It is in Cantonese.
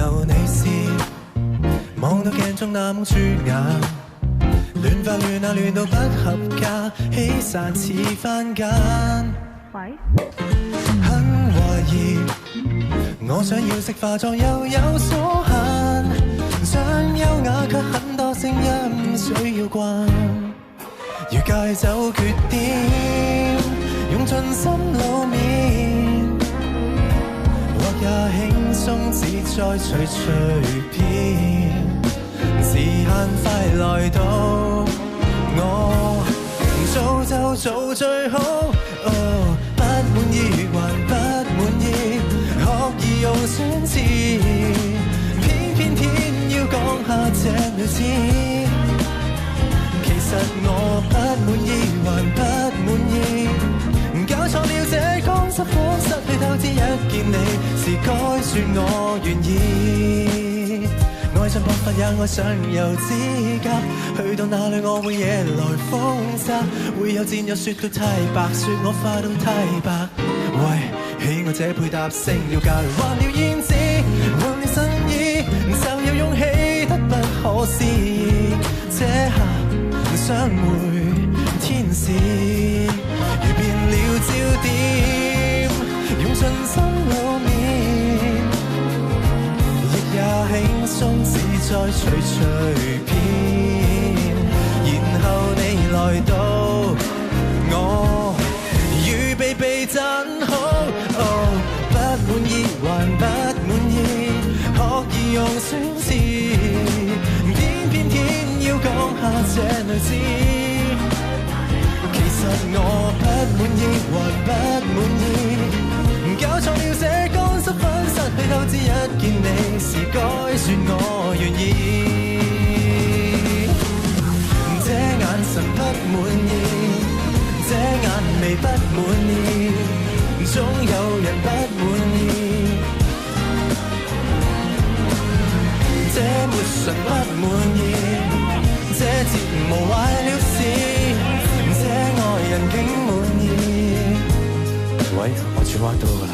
由你是望到鏡中那蒙豬眼，亂發亂啊亂到不合格，欺散似番間。喂，很懷疑，我想要識化妝又有所限，想優雅卻很多聲音需要慣，要戒走缺點，用盡心露面，或也輕鬆自在隨便，時限快來到，我早就做最好。不滿意還不滿意，學兒用宣詞，偏偏天要講下這女子。其實我不滿意還不滿意，搞錯了這光濕款，失去透支一見你是該說我願意。愛上博法也愛上油指甲，去到哪裏我會惹來風沙，會有箭有雪到太白，說我化到太白。喂，喜愛這配搭升了價，還了胭脂，換了新衣，就有勇氣得不可思議。這下相會天使，如變了焦點，用盡心露面，亦也輕鬆自在隨便，然後你來到，我預備被讚好。不滿意還不滿意，學兒用宣詞，偏偏天要講下這女子。其實我不滿意還不滿意，搞錯了這乾濕粉，失去透支一見你是該說我願意。這眼神不滿意，這眼眉不滿意，總有人不滿意。這抹唇不滿意，這睫毛壞了事，這愛人竟滿意。喂，我轉彎到啦。